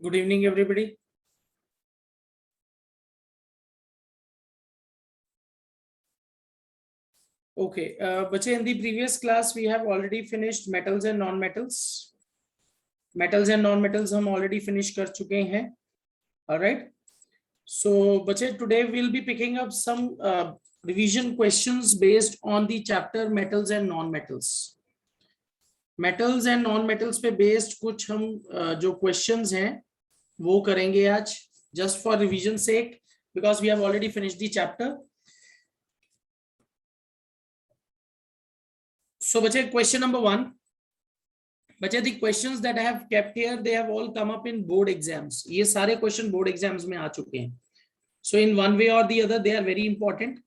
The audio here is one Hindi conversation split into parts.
Good evening, everybody. Okay, बच्चे, in the previous class we have already finished metals and non-metals. Metals and non-metals हम already finish कर चुके हैं. All right. So, बच्चे, today we'll be picking up some revision questions based on the chapter metals and non-metals. Metals and non-metals पे based कुछ हम जो questions हैं वो करेंगे आज, just for revision sake, because we have already finished the chapter. So, bache, question number 1. Bache, the questions that I have kept here, they have all come up in board exams. ये सारे question board exams में आ चुके हैं. So, in one way or the other, they are very important.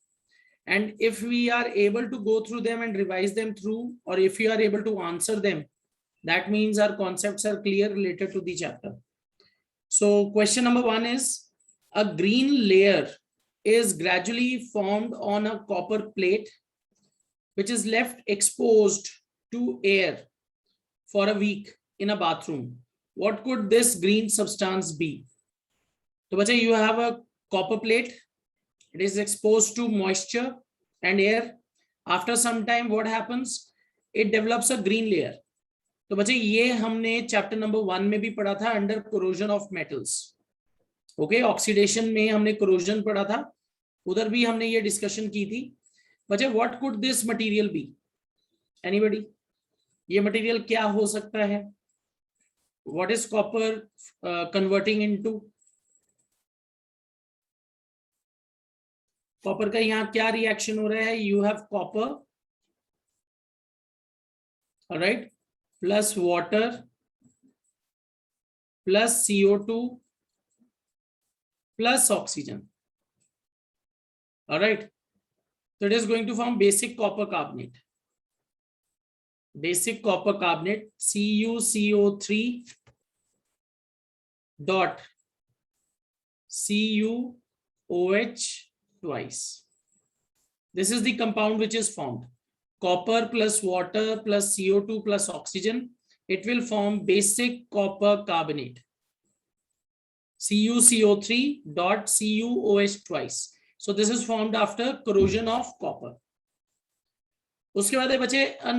And if we are able to go through them and revise them through, or if you are able to answer them, that means our concepts are clear related to the chapter. So, question number 1 is, a green layer is gradually formed on a copper plate which is left exposed to air for a week in a bathroom. What could this green substance be? So, bacha, you have a copper plate. It is exposed to moisture and air. After some time, what happens? It develops a green layer. तो बच्चे ये हमने चैप्टर नंबर 1 में भी पढ़ा था, under corrosion of metals. Okay, oxidation में हमने कोरोजन पढ़ा था, उधर भी हमने ये डिस्कशन की थी. बच्चे, what could this material be? Anybody? ये मटेरियल क्या हो सकता है? What is copper converting into? Copper का यहाँ क्या रिएक्शन हो रहा है? You have copper, all right, plus water plus CO2 plus oxygen. All right. So it is going to form basic copper carbonate. Basic copper carbonate, CuCO3 dot CuOH twice. This is the compound which is formed. Copper plus water plus CO2 plus oxygen. It will form basic copper carbonate. CuCO3 dot CuOH twice. So this is formed after corrosion of copper. उसके बाद है बच्चे, a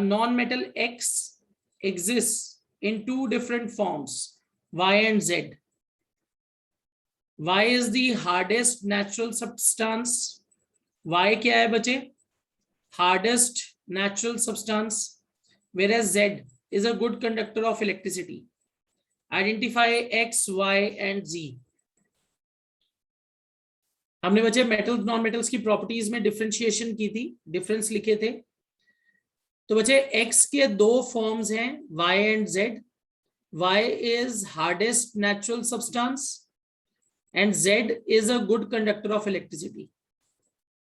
non-metal X exists in two different forms, Y and Z. Y is the hardest natural substance. Y क्या है बच्चे? Hardest natural substance, whereas Z is a good conductor of electricity. Identify X, Y and Z. हमने बच्चे मेटल्स नॉन मेटल्स की प्रॉपर्टीज में डिफरेंशिएशन की थी, डिफरेंस लिखे थे. तो बच्चे X के दो फॉर्म्स हैं, Y and Z. Y is hardest natural substance and Z is a good conductor of electricity.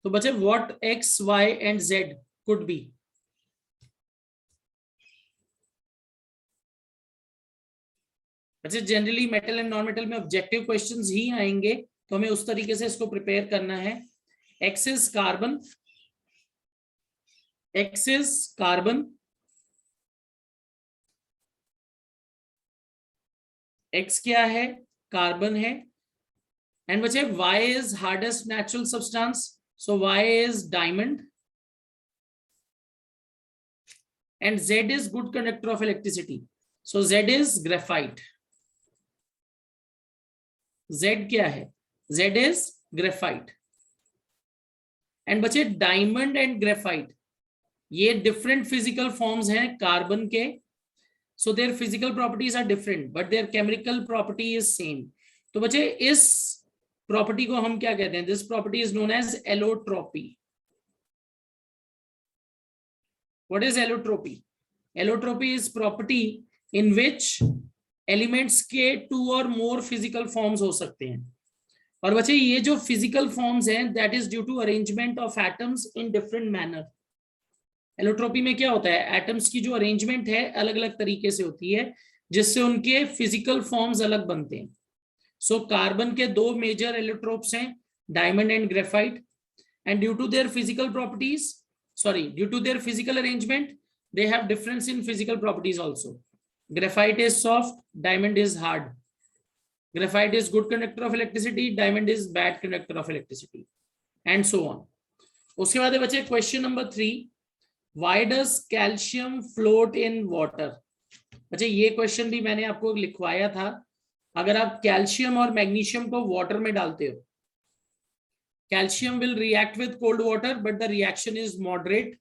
तो बच्चे what X, Y and Z could be? बच्चे generally metal and non metal में ऑब्जेक्टिव क्वेश्चंस ही आएंगे, तो हमें उस तरीके से इसको प्रिपेयर करना है. X is carbon, X is carbon, X क्या है? कार्बन है. एंड बच्चे Y is hardest natural substance, so Y is diamond. And Z is good conductor of electricity, so Z is graphite. Z क्या है? Z is graphite. एंड बच्चे डायमंड एंड ग्रेफाइट ये डिफरेंट फिजिकल फॉर्म्स हैं कार्बन के. So their physical properties are different but their chemical property is same. तो बच्चे इस प्रॉपर्टी को हम क्या कहते हैं? This property is known as allotropy. What is allotropy? Allotropy is property in which elements के टू और मोर फिजिकल फॉर्म्स हो सकते हैं. और बच्चे ये जो फिजिकल फॉर्म्स हैं, that is due to arrangement of atoms in different manner. Allotropy में क्या होता है? एटम्स की जो अरेंजमेंट है अलग अलग तरीके से होती है, जिससे उनके फिजिकल फॉर्म्स अलग बनते हैं. सो कार्बन के दो मेजर एलोट्रोप्स हैं, diamond and graphite. And due to their physical properties, due to their physical arrangement, they have difference in physical properties also. graphite is soft, diamond is hard. Graphite is good conductor of electricity, diamond is bad conductor of electricity, and so on. उसके बाद बचे question number 3, why does calcium float in water? अच्छा, ये क्वेश्चन भी मैंने आपको लिखवाया था. अगर आप कैल्शियम और मैग्नीशियम को वाटर में डालते हो, calcium will react with cold water but the reaction is moderate.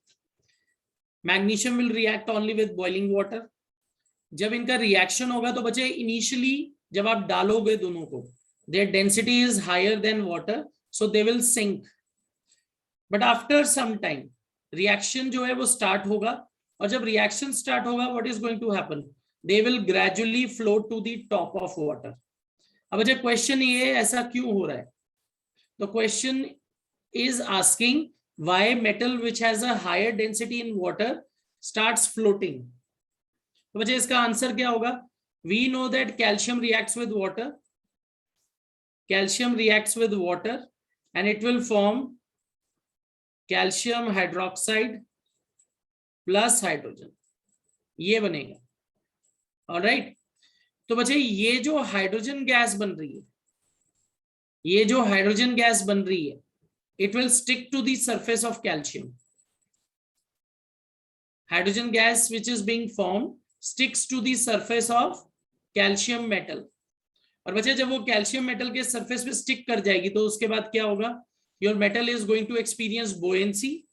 Magnesium will react only with boiling water. जब इनका रिएक्शन होगा तो बच्चे इनिशियली जब आप डालोगे दोनों को, their density is higher than water, so they will sink. But after some time reaction जो है वो स्टार्ट होगा, और जब रिएक्शन स्टार्ट होगा what is going to happen? They will gradually float to the top of water. अब बच्चे क्वेश्चन ये ऐसा क्यों हो रहा है? The question is asking why metal which has a higher density in water starts floating. तो बच्चे इसका आंसर क्या होगा? We know that calcium reacts with water. Calcium reacts with water and it will form calcium hydroxide plus hydrogen. ये बनेगा. Alright. तो बच्चे ये जो हाइड्रोजन गैस बन रही है, ये जो हाइड्रोजन गैस बन रही है, it will stick to the surface of calcium. Hydrogen gas which is being formed sticks to the surface of calcium metal. और बच्चे जब वो कैल्शियम मेटल के सरफेस पे स्टिक कर जाएगी तो उसके बाद क्या होगा? Your metal is going to experience buoyancy.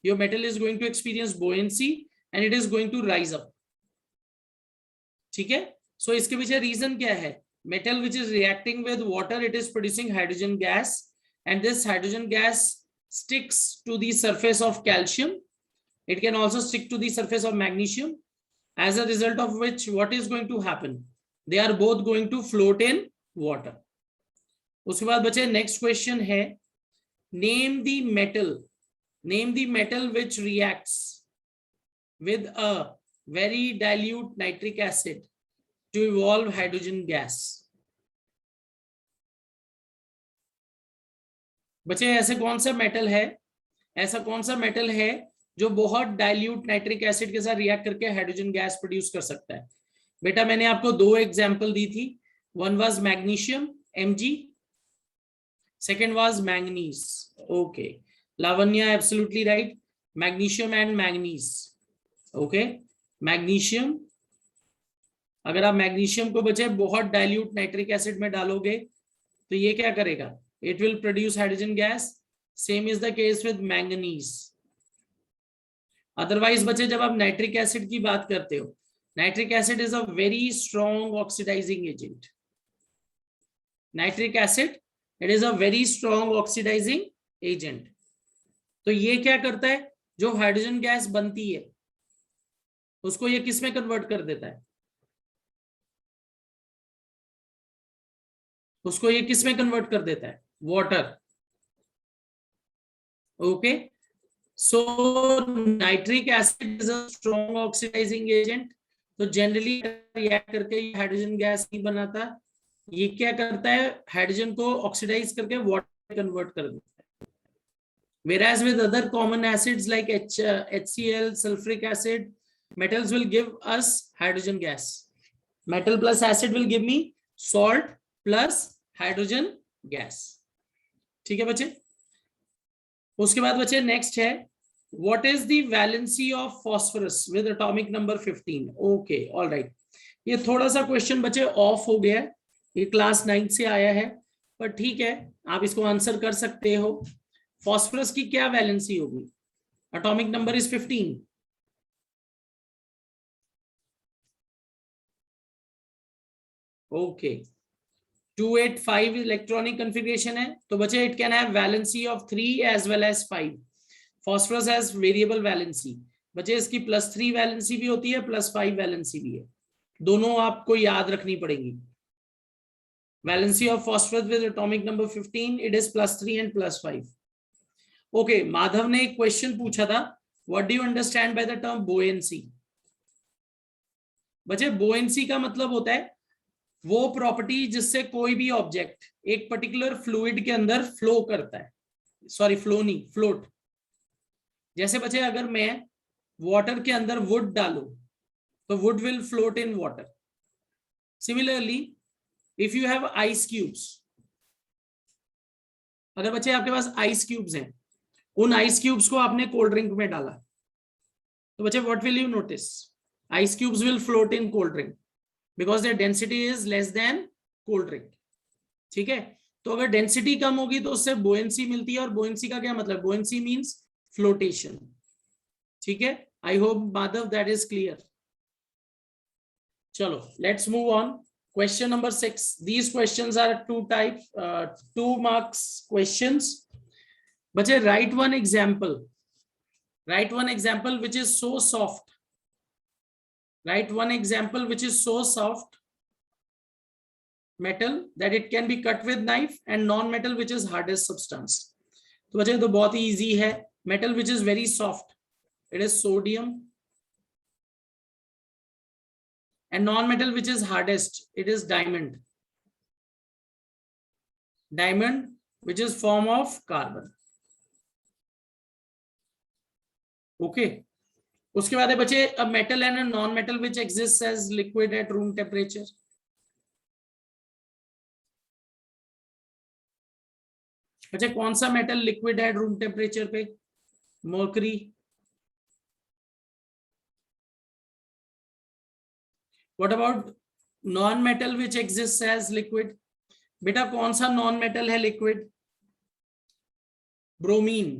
Your metal is going to experience buoyancy and it is going to rise up. ठीक है? So इसके पीछे रीजन क्या है? Metal which is reacting with water, it is producing hydrogen gas, and this hydrogen gas sticks to the surface of calcium. It can also stick to the surface of magnesium, as a result of which what is going to happen? They are both going to float in water. उसके बाद बचे नेक्स्ट क्वेश्चन है, name the metal which reacts with a very dilute nitric acid to evolve hydrogen gas. बच्चे ऐसे कौन सा मेटल है जो बहुत डाइल्यूट नाइट्रिक एसिड के साथ रिएक्ट करके हाइड्रोजन गैस प्रोड्यूस कर सकता है? बेटा मैंने आपको 2 एग्जांपल दी थी. One was magnesium Mg, second was manganese. Okay, Lavanya absolutely right. Magnesium and manganese. Okay, magnesium, अगर आप मैग्नीशियम को बचे बहुत डाइल्यूट नाइट्रिक एसिड में डालोगे तो ये क्या करेगा? It will produce hydrogen gas. Same is the case with manganese. Otherwise बचे जब आप नाइट्रिक एसिड की बात करते हो, nitric acid is a very strong oxidizing agent. Nitric acid, it is a very strong oxidizing agent. तो ये क्या करता है? जो हाइड्रोजन गैस बनती है उसको ये किस में कन्वर्ट कर देता है? उसको ये किस में कन्वर्ट कर देता है? Water. Okay, so nitric acid is a strong oxidizing agent. तो जनरली रिएक्ट करके ये हाइड्रोजन गैस नहीं बनाता. ये क्या करता है? हाइड्रोजन को ऑक्सीडाइज करके वाटर कन्वर्ट कर देता है. Whereas with other common acids like HCl, sulfuric acid, metals will give us hydrogen gas. Metal plus acid will give me salt plus hydrogen gas. ठीक है बच्चे? उसके बाद बच्चे नेक्स्ट है, what is the valency of phosphorus with atomic number 15? Okay, all right. ये थोड़ा सा क्वेश्चन बच्चे ऑफ हो गया है, ये क्लास 9 से आया है, पर ठीक है आप इसको आंसर कर सकते हो. फॉस्फोरस की क्या वैलेंसी होगी? Atomic number is 15. Okay, 285 electronic configuration है, तो बच्चे it can have valency of 3 as well as 5. Phosphorus has variable valency. बच्चे इसकी +3 वैलेंसी भी होती है, +5 वैलेंसी भी है. दोनों आपको याद रखनी पड़ेगी. Valency of phosphorus with atomic number 15, it is +3 and +5. Okay, Madhav ने एक क्वेश्चन पूछा था, what do you understand by the term buoyancy? बच्चे बुओयेंसी का मतलब होता है वो प्रॉपर्टी जिससे कोई भी ऑब्जेक्ट एक पर्टिकुलर फ्लूइड के अंदर फ्लो करता है. सॉरी, फ्लो नहीं, फ्लोट. जैसे बच्चे अगर मैं वाटर के अंदर वुड डालूं तो wood will float in water. Similarly, if you have ice cubes, अगर बच्चे आपके पास आइस क्यूब्स हैं, उन आइस क्यूब्स को आपने कोल्ड ड्रिंक में डाला, तो बच्चे what will you notice? Ice cubes will float in cold drink because their density is less than cold drink. ठीक है, तो अगर डेंसिटी कम होगी तो उससे बोयेंसी मिलती है, और बोयेंसी का क्या मतलब? Buoyancy means flotation. ठीक है, I hope Madhav that is clear. चलो let's move on. Question number 6. These questions are two marks questions. But write one example. Write one example which is so soft. Write one example which is so soft metal that it can be cut with knife, and non-metal which is hardest substance. तो बच्चे तो बहुत ही easy है. Metal which is very soft, it is sodium. And non-metal which is hardest, it is diamond. Diamond which is form of carbon. Okay. उसके बाद है बच्चे a metal and a non-metal which exists as liquid at room temperature. बच्चे कौन सा मेटल लिक्विड है रूम टेम्परेचर पे? Mercury. What about non-metal which exists as liquid? बेटा कौन सा नॉन मेटल है liquid? Bromine.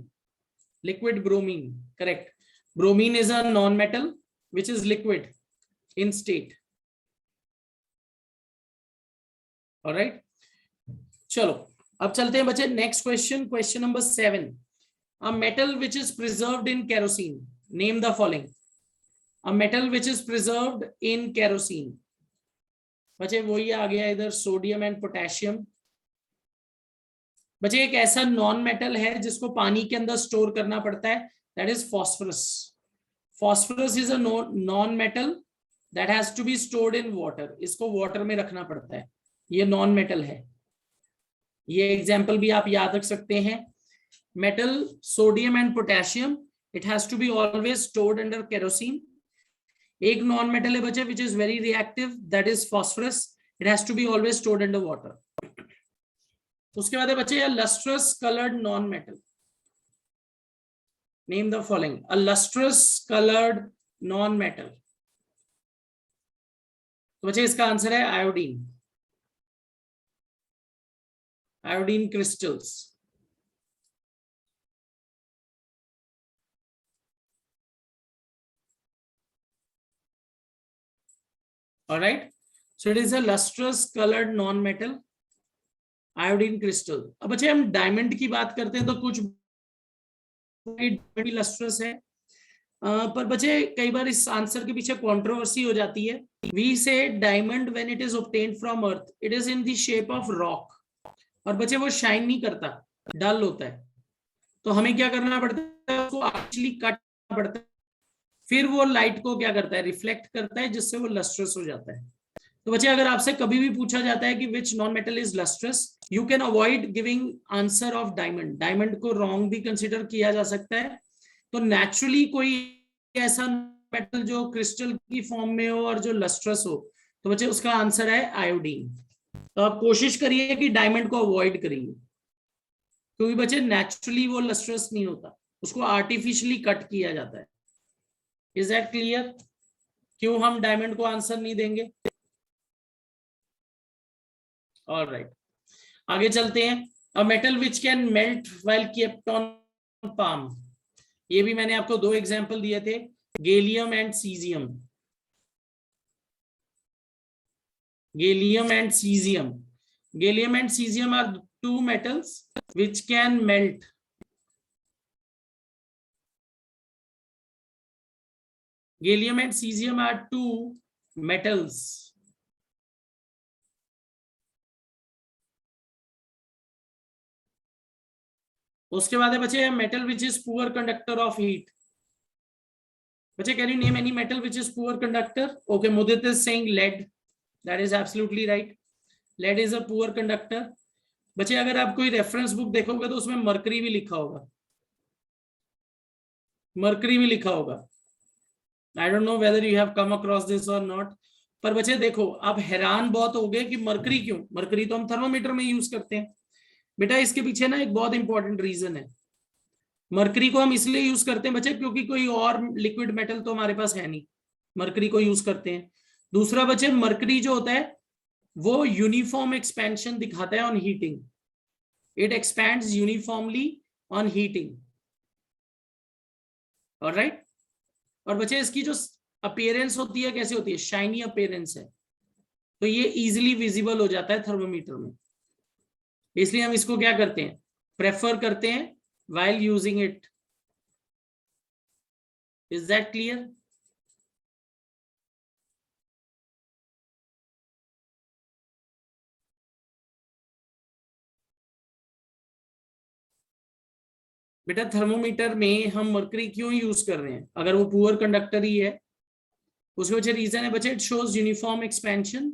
Liquid bromine, correct. Bromine is a non-metal which is liquid in state. All right. चलो अब चलते हैं बच्चे next question. Question number 7. A metal which is preserved in kerosene. Name the following. A metal which is preserved in kerosene. बच्चे वही आ गया इधर, सोडियम एंड पोटेशियम. बच्चे एक ऐसा नॉन मेटल है जिसको पानी के अंदर स्टोर करना पड़ता है, that is phosphorus. Phosphorus is a non metal that has to be stored in water. इसको वाटर में रखना पड़ता है, ये नॉन मेटल है. ये एग्जाम्पल भी आप याद रख सकते हैं. Metal sodium and potassium, it has to be always stored under kerosene. एक नॉन मेटल है बच्चे which is very reactive, that is phosphorus. It has to be always stored under water. उसके बाद है बच्चे lustrous coloured non metal. Name the following. A lustrous coloured non metal. तो बच्चे इसका आंसर है iodine. Iodine crystals. All right, so it is a lustrous colored non-metal iodine crystal. अब बच्चे हम डायमंड की बात करते हैं तो कुछ भी लस्ट्रस है, पर बच्चे कई बार इस आंसर के पीछे कंट्रोवर्सी हो जाती है. वी से diamond when it is obtained from earth, it is in the shape of rock. और बच्चे वो शाइन नहीं करता, डल होता है. तो हमें क्या करना पड़ता है? उसको एक्चुअली कट करना पड़ता है. फिर वो लाइट को क्या करता है? रिफ्लेक्ट करता है, जिससे वो लस्ट्रस हो जाता है. तो बच्चे अगर आपसे कभी भी पूछा जाता है कि which non metal is lustrous, you can avoid giving answer of diamond. Diamond को रॉन्ग भी कंसिडर किया जा सकता है. तो नेचुरली कोई ऐसा मेटल जो क्रिस्टल की फॉर्म में हो और जो लस्ट्रस हो, तो बच्चे उसका आंसर है आयोडीन. तो आप कोशिश करिए कि डायमंड को अवॉइड करिए, क्योंकि बच्चे नेचुरली वो लस्ट्रस नहीं होता, उसको आर्टिफिशियली कट किया जाता है. Is that clear? क्यों हम डायमंड को आंसर नहीं देंगे? ऑलराइट, आगे चलते हैं. A metal which can melt while kept on palm. ये भी मैंने आपको दो एग्जांपल दिए थे, gallium and caesium. Gallium and cesium. Gallium and cesium are two metals which can melt. Gallium and cesium are two metals. उसके बाद है बच्चे metal which is poor conductor of heat. बच्चे can you name any metal which is poor conductor? Okay, Mudit is saying lead. That is absolutely right. Lead is a poor conductor. बच्चे अगर आप कोई रेफरेंस बुक देखोगे तो उसमें मर्करी भी लिखा होगा. मर्करी भी लिखा होगा. I don't know whether you have come across this और नॉट। पर बच्चे देखो, आप हैरान बहुत हो गए कि मरकरी क्यों, मरकरी तो हम थर्मोमीटर में यूज करते हैं। बेटा इसके पीछे ना एक बहुत इंपॉर्टेंट रीजन है। मरकरी को हम इसलिए यूज करते हैं बच्चे क्योंकि कोई और लिक्विड मेटल तो हमारे पास है नहीं, मरकरी को यूज करते हैं। दूसरा बच्चे, मरकरी जो होता है वो यूनिफॉर्म एक्सपेंशन दिखाता है on heating, it expands uniformly on heating, alright. और बच्चे इसकी जो अपीयरेंस होती है कैसे होती है, शाइनी अपीयरेंस है, तो ये इजीली विजिबल हो जाता है थर्मोमीटर में, इसलिए हम इसको क्या करते हैं, प्रेफर करते हैं while using it. Is that clear? बेटा थर्मोमीटर में हम मरकरी क्यों यूज कर रहे हैं, अगर वो पुअर कंडक्टर ही है, उसके वजह रीजन है बच्चे, it shows uniform expansion.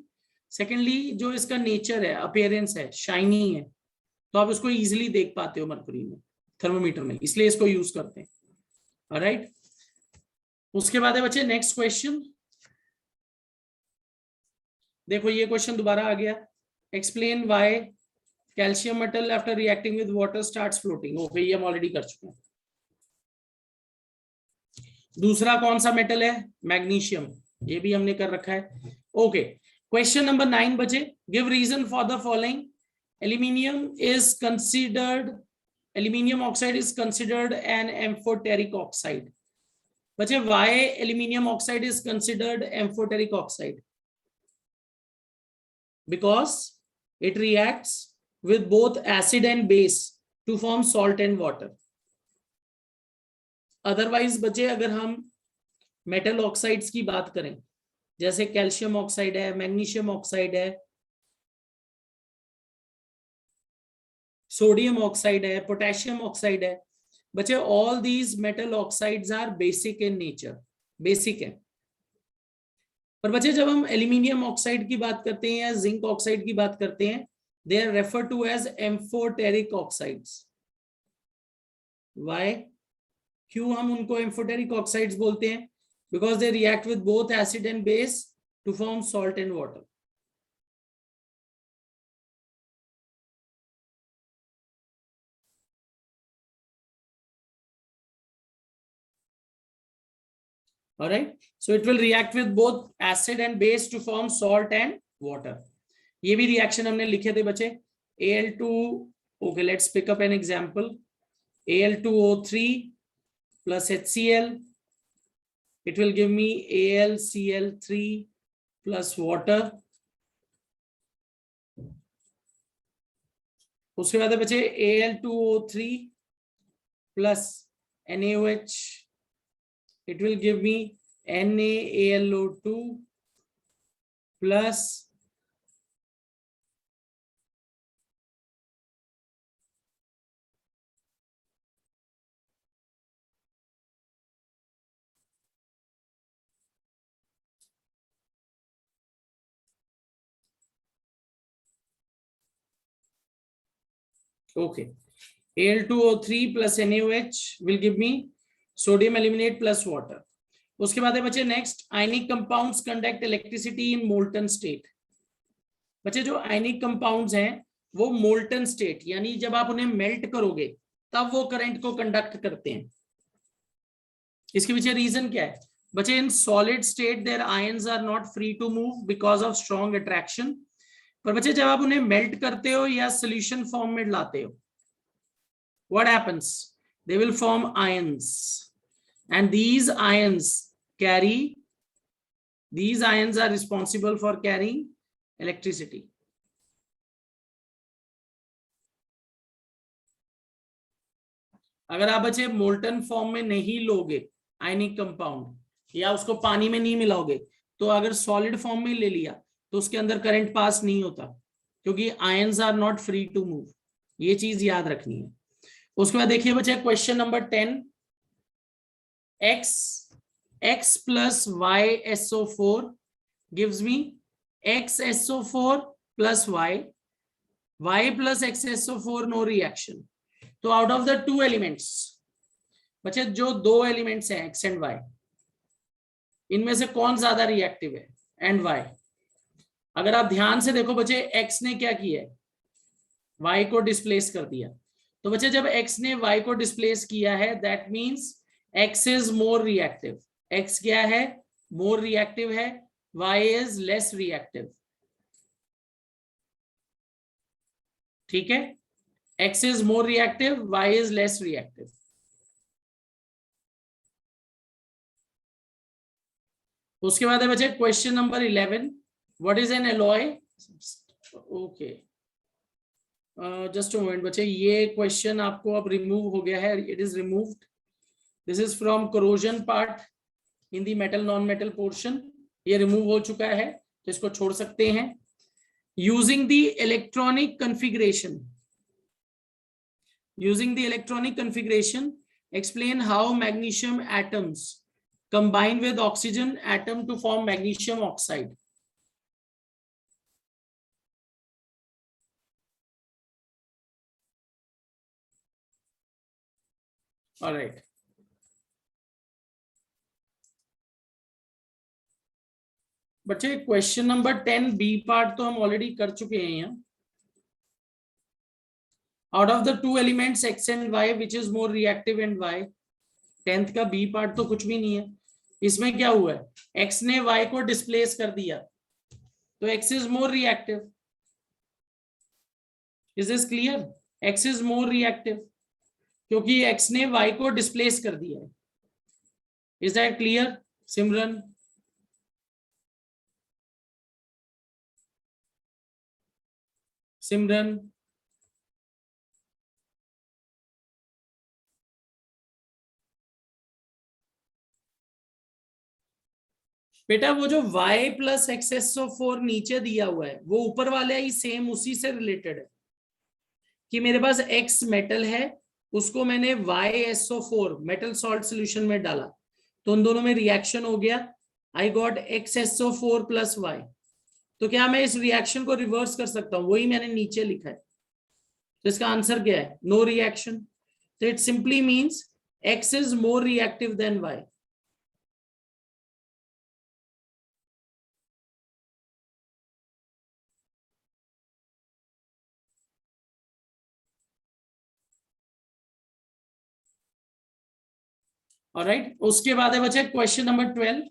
Secondly जो इसका नेचर है, अपीयरेंस है, शाइनी है, तो आप उसको इजीली देख पाते हो मरकरी में, थर्मोमीटर में, इसलिए इसको यूज करते हैं, ऑलराइट। उसके बाद है बच्चे नेक्स्ट क्वेश्चन, देखो ये क्वेश्चन दोबारा आ गया, explain why calcium metal after reacting with water starts floating. Okay, ये हम ऑलरेडी कर चुके हैं। दूसरा कौन सा मेटल है, मैग्नीशियम, ये भी हमने कर रखा है। ओके, क्वेश्चन नंबर 9 बचे, give reason for the following, aluminium is considered, aluminium oxide is considered an amphoteric oxide. बचे why aluminium oxide is considered amphoteric oxide, because it reacts with both acid and base to form salt and water. Otherwise बचे अगर हम मेटल ऑक्साइड्स की बात करें, जैसे कैल्शियम ऑक्साइड है, मैग्नीशियम ऑक्साइड है, सोडियम ऑक्साइड है, पोटेशियम ऑक्साइड है, बचे all these metal oxides are basic in nature, basic है। पर बचे जब हम एल्यूमिनियम ऑक्साइड की बात करते हैं या जिंक ऑक्साइड की बात करते हैं, they are referred to as amphoteric oxides. Why? क्यों हम उनको amphoteric oxides बोलते हैं? Because they react with both acid and base to form salt and water. All right. So it will react with both acid and base to form salt and water. ये भी रिएक्शन हमने लिखे थे बच्चे, Al2, okay, let's pick up an example. Al2O3 plus HCl, it will give me AlCl3 plus water. उसके बाद बचे Al2O3 plus NaOH, it will give me NaAlO2 plus okay, Al2O3 plus NaOH will give me sodium aluminate plus water. उसके बाद है बच्चे next, ionic compounds conduct electricity in molten state. बच्चे जो आयनिक कंपाउंड्स हैं वो मोल्टन स्टेट, यानी जब आप उन्हें मेल्ट करोगे तब वो करंट को कंडक्ट करते हैं। इसके पीछे रीजन क्या है बच्चे, in solid state their ions are not free to move because of strong attraction. पर बच्चे जब आप उन्हें मेल्ट करते हो या सोल्यूशन फॉर्म में लाते हो, what happens, they will form ions and these ions are responsible for carrying electricity. अगर आप बच्चे मोल्टन फॉर्म में नहीं लोगे आयनिक कंपाउंड या उसको पानी में नहीं मिलाओगे, तो अगर सॉलिड फॉर्म में ले लिया तो उसके अंदर करंट पास नहीं होता, क्योंकि ions are not free to move, ये चीज याद रखनी है। उसके बाद देखिए बच्चे question number 10, x plus YSO4 gives me XSO4 plus y plus XSO4 no reaction. तो out of the two elements बच्चे, जो दो एलिमेंट्स हैं x एंड y, इनमें से कौन ज्यादा रिएक्टिव है एंड वाई? अगर आप ध्यान से देखो बच्चे, एक्स ने क्या किया है, वाई को डिस्प्लेस कर दिया। तो बच्चे जब एक्स ने वाई को डिस्प्लेस किया है, that means X is more reactive. X क्या है, मोर रिएक्टिव है, वाई इज लेस रिएक्टिव। ठीक है, X is more reactive, Y is less reactive. उसके बाद है बच्चे question number 11, what is an alloy? Okay, just a moment बच्चे, ये क्वेश्चन आपको अब रिमूव हो गया है, it is removed. This is from corrosion part in the metal non metal portion, ये रिमूव हो चुका है, तो इसको छोड़ सकते हैं। Using the electronic configuration, using the electronic configuration, explain how magnesium atoms combine with oxygen atom to form magnesium oxide. All right. बच्चे क्वेश्चन नंबर 10 बी पार्ट तो हम ऑलरेडी कर चुके हैं यहाँ। Out of the two elements X and Y which is more reactive and Y, 10th का बी पार्ट तो कुछ भी नहीं है। इसमें क्या हुआ है, एक्स ने वाई को डिस्प्लेस कर दिया, तो x is more reactive. Is this clear? X is more reactive क्योंकि एक्स ने वाई को डिस्प्लेस कर दिया है। इज दैट क्लियर सिमरन? सिमरन, बेटा वो जो y प्लस XSO4 नीचे दिया हुआ है वो ऊपर वाले ही सेम उसी से रिलेटेड है कि मेरे पास X मेटल है, उसको मैंने YSO4 मेटल सॉल्ट सोल्यूशन में डाला, तो उन दोनों में रिएक्शन हो गया, I got XSO4 plus Y। तो क्या मैं इस रिएक्शन को रिवर्स कर सकता हूं? वही मैंने नीचे लिखा है। तो इसका आंसर क्या है? No reaction. तो it simply means X is more reactive than Y। Alright, उसके बाद है बच्चे क्वेश्चन नंबर 12।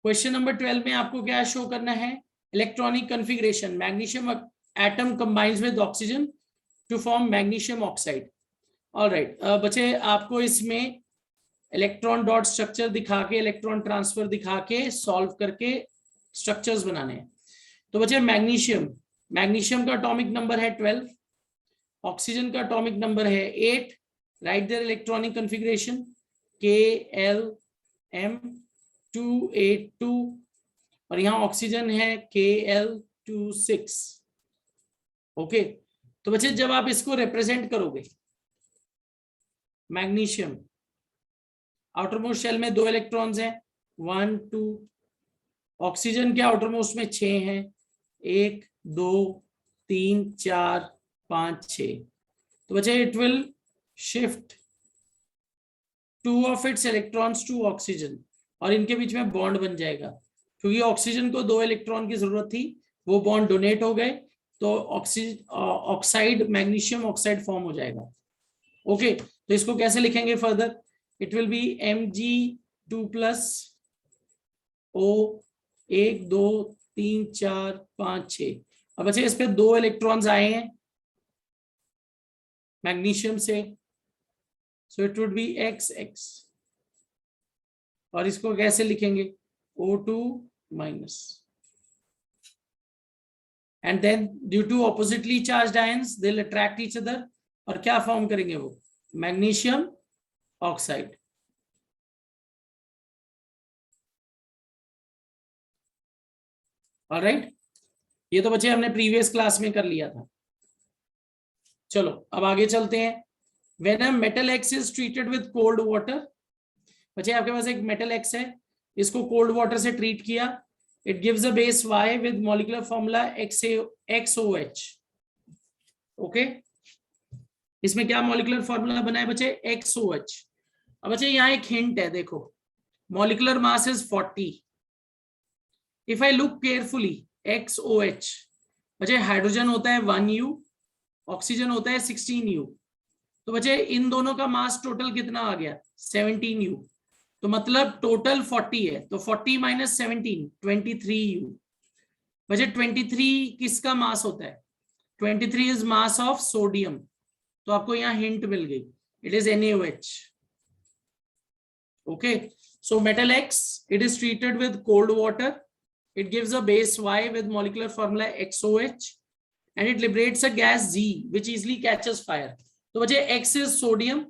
क्वेश्चन नंबर 12 में आपको क्या शो करना है? Electronic configuration, magnesium atom combines with oxygen to form magnesium oxide. Alright बच्चे, आपको इसमें इलेक्ट्रॉन डॉट स्ट्रक्चर दिखा के, इलेक्ट्रॉन ट्रांसफर दिखा के सॉल्व करके स्ट्रक्चर्स बनाने हैं। तो बच्चे मैग्नीशियम, मैग्नीशियम का एटॉमिक नंबर है 12, ऑक्सीजन का एटॉमिक नंबर है 8। Right there electronic configuration KLM282 और यहाँ ऑक्सीजन है KL26। ओके, तो बच्चे जब आप इसको रिप्रेजेंट करोगे, मैग्नीशियम आउटर मोस्ट शेल में 2 इलेक्ट्रॉन्स हैं, 1 2। ऑक्सीजन के आउटर मोस्ट में 6 हैं, 1 2 3 4 5 6। तो बच्चे it will shift 2 of its electrons to oxygen और इनके बीच में बॉन्ड बन जाएगा। क्योंकि ऑक्सीजन को 2 इलेक्ट्रॉन की जरूरत थी, वो बॉन्ड डोनेट हो गए, तो ऑक्साइड, मैग्नीशियम ऑक्साइड फॉर्म हो जाएगा। ओके, तो इसको कैसे लिखेंगे further? It will be Mg2 plus O 1 2 3 4 5 6। अब अच्छा, इस पे 2 इलेक्ट्रॉन्स आए हैं मैग्नीशियम से, so it would be XX। और इसको कैसे लिखेंगे? O2 minus, and then due to oppositely charged ions they will attract each other और क्या फॉर्म करेंगे वो? Magnesium oxide. ऑलराइट, ये तो बच्चे हमने प्रीवियस क्लास में कर लिया था। चलो अब आगे चलते हैं। When a metal X is treated with cold water, बच्चे आपके पास एक मेटल X है, इसको कोल्ड वाटर से ट्रीट किया, it gives a base Y with molecular formula XOH। Okay, इसमें क्या मॉलिक्यूलर फॉर्मूला बना है बच्चे? XOH। अब बच्चे यहाँ एक हिंट है, देखो molecular mass is 40. If I look carefully, XOH, बच्चे हाइड्रोजन होता है 1U, ऑक्सीजन होता है 16U, तो बच्चे इन दोनों का मास टोटल कितना आ गया 17U, तो मतलब टोटल 40 है, तो 40 माइनस 17 23U। बच्चे 23 किसका मास होता है, 23 इज मास ऑफ सोडियम, तो आपको यहाँ हिंट मिल गई, it is NaOH। Okay, so metal X, it is treated with cold water, it gives a base Y with molecular formula XOH and it liberates a gas Z which easily catches fire। तो बच्चे X is sodium,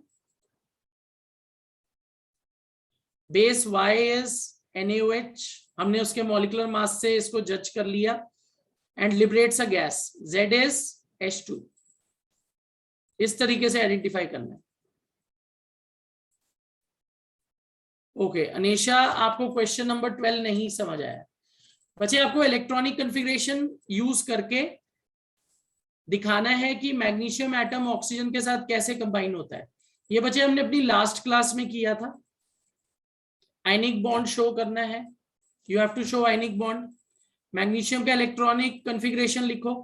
base Y is NaOH, हमने उसके molecular mass से इसको जज कर लिया, and liberates a gas, Z is H2। इस तरीके से आइडेंटिफाई करना है। ओके अनीशा, आपको क्वेश्चन नंबर 12 नहीं समझ आया। बच्चे आपको इलेक्ट्रॉनिक कॉन्फ़िगरेशन यूज करके दिखाना है कि मैग्नीशियम एटम ऑक्सीजन के साथ कैसे कंबाइन होता है। ये बच्चे हमने अपनी लास्ट क्लास में किया था। आयनिक बॉन्ड शो करना है, you have to show ionic bond. Magnesium का इलेक्ट्रॉनिक कॉन्फ़िगरेशन लिखो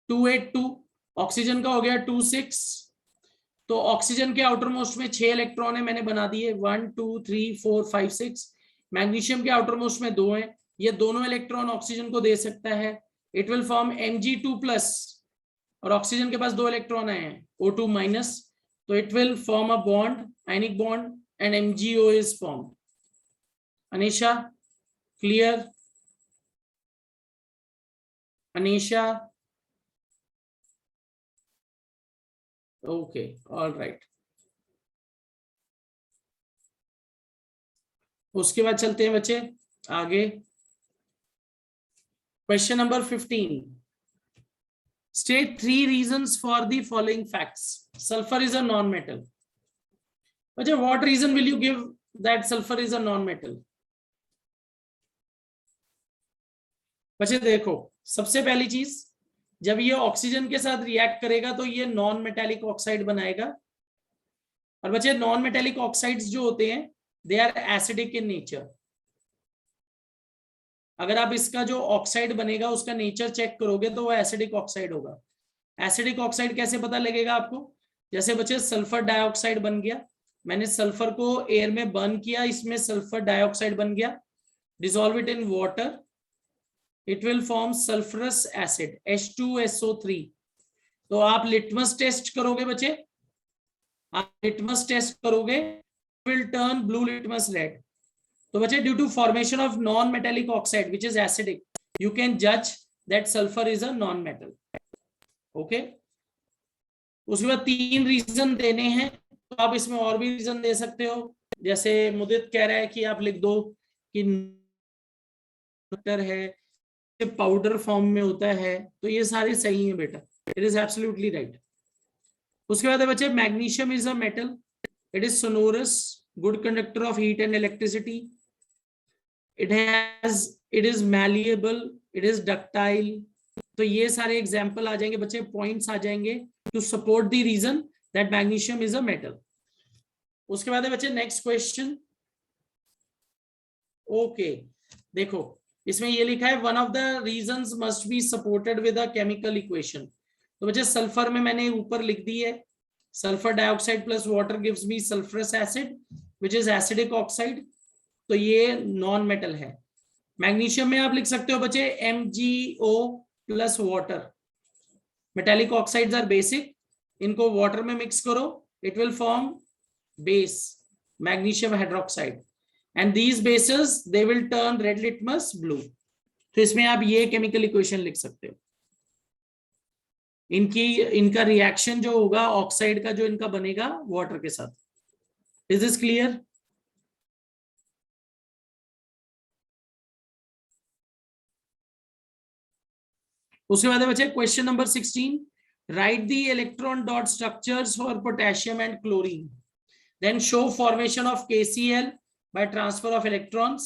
282, ऑक्सीजन का हो गया 26, तो ऑक्सीजन के आउटर मोस्ट में 6 इलेक्ट्रॉन है, मैंने बना दिए 1 2 3 4 5 6। मैग्नीशियम के आउटर मोस्ट में 2 है, ये दोनों इलेक्ट्रॉन ऑक्सीजन को दे सकता है, इट विल फॉर्म Mg2+, और ऑक्सीजन के पास 2 इलेक्ट्रॉन आए हैं O2-, तो it will form a bond, ionic bond, and MgO is formed. Anisha clear? Anisha okay, all right. उसके बाद चलते हैं बच्चे आगे। Question number 15, state 3 reasons for the following facts. Sulfur is a non-metal. बच्चे what reason will you give that sulfur is a non-metal? बच्चे देखो, सबसे पहली चीज, जब ये ऑक्सीजन के साथ रिएक्ट करेगा तो ये नॉन मेटेलिक ऑक्साइड बनाएगा, और बच्चे नॉन मेटेलिक ऑक्साइड्स जो होते हैं they are acidic in nature. अगर आप इसका जो ऑक्साइड बनेगा उसका नेचर चेक करोगे तो वो एसिडिक ऑक्साइड होगा। एसिडिक ऑक्साइड कैसे पता लगेगा आपको? जैसे बच्चे सल्फर डाइऑक्साइड बन गया, मैंने सल्फर को एयर में बर्न किया, इसमें सल्फर डाइऑक्साइड बन गया, dissolve it in water, it will form sulphurous acid H2SO3। तो आप लिटमस टेस्ट करोगे बच्चे, आप लिटमस टेस्ट करोगे, will turn blue litmus red. तो बच्चे due to formation of non metallic oxide which is acidic, you can जज that sulphur is a non metal. Okay, उसके बाद 3 रीजन देने हैं, तो आप इसमें और भी रीजन दे सकते हो। जैसे मुदित कह रहा है कि आप लिख दो कि है, पाउडर फॉर्म में होता है, तो ये सारे सही हैं बेटा, इट इज एब्सोल्युटली राइट। उसके बाद है बच्चे magnesium is a metal, it is sonorous, good conductor of heat and electricity, it is malleable, it is ductile. तो ये सारे एग्जाम्पल आ जाएंगे बच्चे, पॉइंट्स आ जाएंगे to support the reason that magnesium is a metal. उसके बाद है बच्चे नेक्स्ट क्वेश्चन। ओके देखो, इसमें ये लिखा है one of the reasons must be supported with a chemical equation. तो बच्चे सल्फर में मैंने ऊपर लिख दी है, sulphur dioxide plus water gives me sulphurous acid which is acidic oxide, तो ये नॉन मेटल है। मैग्नीशियम में आप लिख सकते हो बच्चे MgO plus water, metallic oxides are basic, इनको वाटर में मिक्स करो, it will form base magnesium hydroxide, and these bases they will turn red litmus blue। तो इसमें आप ये केमिकल इक्वेशन लिख सकते हो। इनका रिएक्शन जो होगा ऑक्साइड का, जो इनका बनेगा वाटर के साथ। Is this clear? उसके बाद बच्चे question number 16, write the electron dot structures for potassium and chlorine, then show formation of KCl by transfer of electrons,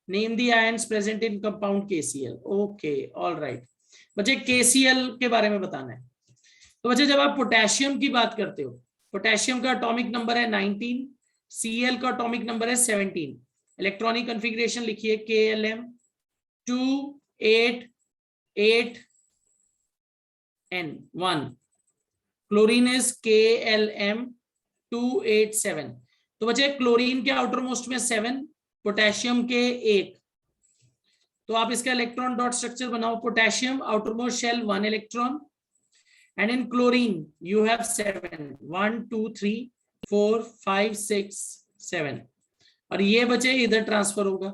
name the ions present in compound KCl। okay, all right बच्चे KCl के बारे में बताना है। तो बच्चे जब आप पोटेशियम की बात करते हो, पोटेशियम का एटॉमिक नंबर है 19, Cl का एटॉमिक नंबर है 17, इलेक्ट्रॉनिक कॉन्फ़िगरेशन लिखिए KLM 288N1, chlorine is KLM 287। तो बचे क्लोरीन के आउटर मोस्ट में 7, पोटेशियम के 1, तो आप इसका इलेक्ट्रॉन डॉट स्ट्रक्चर बनाओ। Potassium outermost shell 1 electron, and in chlorine you have 7, 1 2 3 4 5 6 7, और ये बचे इधर ट्रांसफर होगा।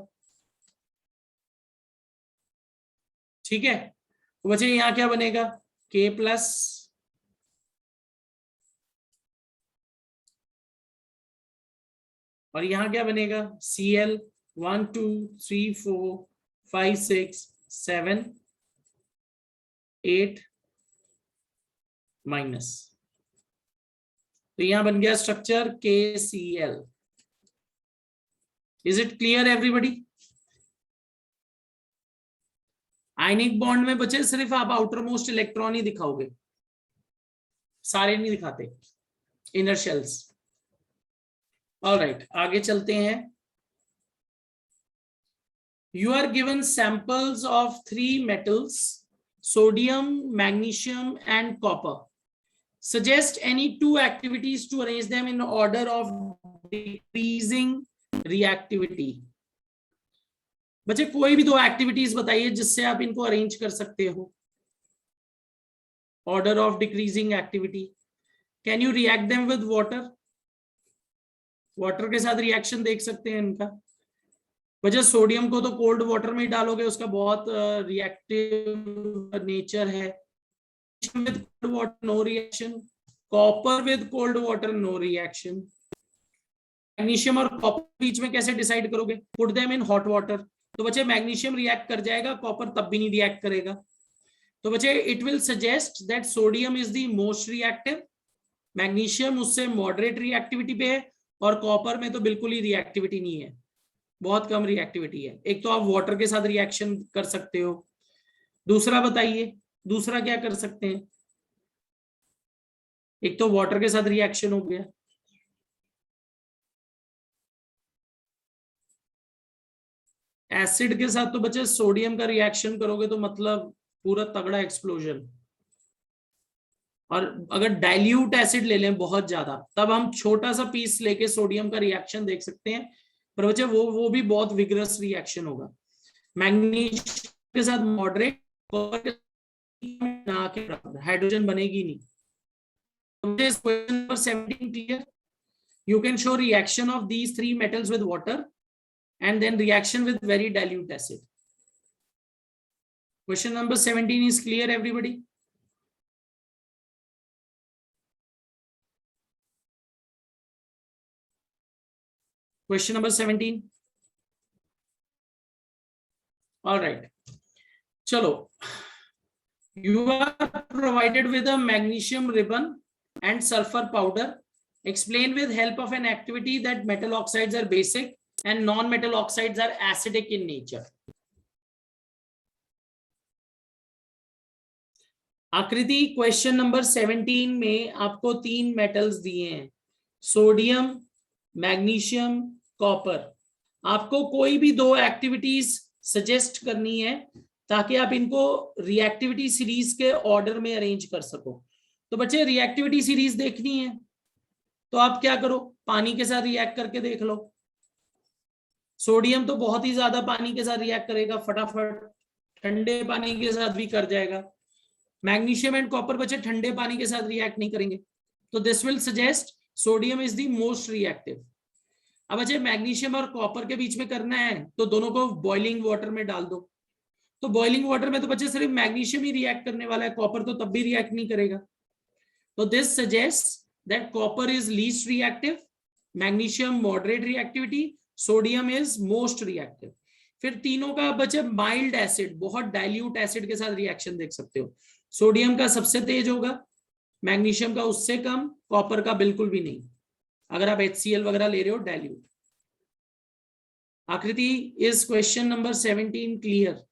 ठीक है, तो बचे यहां क्या बनेगा, K प्लस, और यहां क्या बनेगा, Cl 1 2 3 4 5 6 7 8 माइनस, तो यहां बन गया structure KCl। Is it clear everybody? Ionic bond में बचे सिर्फ आप आउटर मोस्ट इलेक्ट्रॉन ही दिखाओगे, सारे नहीं दिखाते इनर शेल्स। ऑलराइट, आगे चलते हैं। You are given samples of 3 metals, sodium, magnesium and copper. Suggest any 2 activities to arrange them in order of decreasing reactivity। बच्चे कोई भी 2 एक्टिविटीज बताइए जिससे आप इनको अरेंज कर सकते हो। Order of decreasing activity, can you react them with water? Water के साथ रिएक्शन देख सकते हैं इनका। वजह सोडियम को तो कोल्ड वाटर में ही डालोगे, उसका बहुत रिएक्टिव नेचर है। with cold water no reaction, copper with cold water no reaction। Magnesium और कॉपर बीच में कैसे डिसाइड करोगे? Put them in hot water, तो बच्चे मैग्नीशियम रिएक्ट कर जाएगा, कॉपर तब भी नहीं रिएक्ट करेगा। तो बच्चे it will suggest that sodium is the most reactive, magnesium उससे मॉडरेट रिएक्टिविटी पे है, और कॉपर में तो बिल्कुल ही रिएक्टिविटी नहीं है, बहुत कम रिएक्टिविटी है। एक तो आप वाटर के साथ रिएक्शन कर सकते हो, दूसरा बताइए दूसरा क्या कर सकते हैं? एक तो वाटर के साथ रिएक्शन हो गया, एसिड के साथ तो बच्चे सोडियम का रिएक्शन करोगे तो मतलब पूरा तगड़ा एक्सप्लोजन। और अगर डाइल्यूट एसिड ले लें बहुत ज्यादा, तब हम छोटा सा पीस लेके सोडियम का रिएक्शन देख सकते हैं, पर बच्चे वो भी बहुत विग्रस रिएक्शन होगा। मैग्नीशियम के साथ मॉडरेट, हाइड्रोजन बनेगी नहीं। Question number 17 clear? You can show reaction of these 3 metals with water and then reaction with very dilute acid. Question number 17 is clear everybody? Question number 17. All right. Chalo. You are provided with a magnesium ribbon and sulfur powder. Explain with help of an activity that metal oxides are basic and non-metal oxides are acidic in nature. आकृति क्वेश्चन नंबर 17 में आपको 3 मेटल्स दिए हैं, सोडियम, मैग्नीशियम, कॉपर। आपको कोई भी 2 एक्टिविटीज सजेस्ट करनी है ताकि आप इनको रिएक्टिविटी सीरीज के ऑर्डर में अरेंज कर सको। तो बच्चे रिएक्टिविटी सीरीज देखनी है तो आप क्या करो, पानी के साथ रिएक्ट करके देख लो। सोडियम तो बहुत ही ज्यादा पानी के साथ रिएक्ट करेगा, फटाफट ठंडे पानी के साथ भी कर जाएगा। मैग्नीशियम एंड कॉपर बच्चे ठंडे पानी के साथ रिएक्ट नहीं करेंगे, तो this will suggest sodium is the most reactive. अब बच्चे मैग्नीशियम और कॉपर के बीच में करना है तो दोनों को बॉइलिंग वाटर में डाल दो। तो बॉइलिंग वाटर में तो बच्चे सिर्फ मैग्नीशियम ही रिएक्ट करने वाला है, कॉपर तो तब भी रिएक्ट नहीं करेगा। तो this suggest that copper is least reactive, magnesium moderate reactivity, sodium is most reactive. फिर तीनों का बच्चे माइल्ड एसिड, बहुत डाइल्यूट एसिड के साथ रिएक्शन देख सकते हो। सोडियम का सबसे तेज होगा, मैग्नीशियम का उससे कम, कॉपर का बिल्कुल भी नहीं, अगर आप HCl वगैरह ले रहे हो डाइल्यूट। आकृति, is question number 17 clear?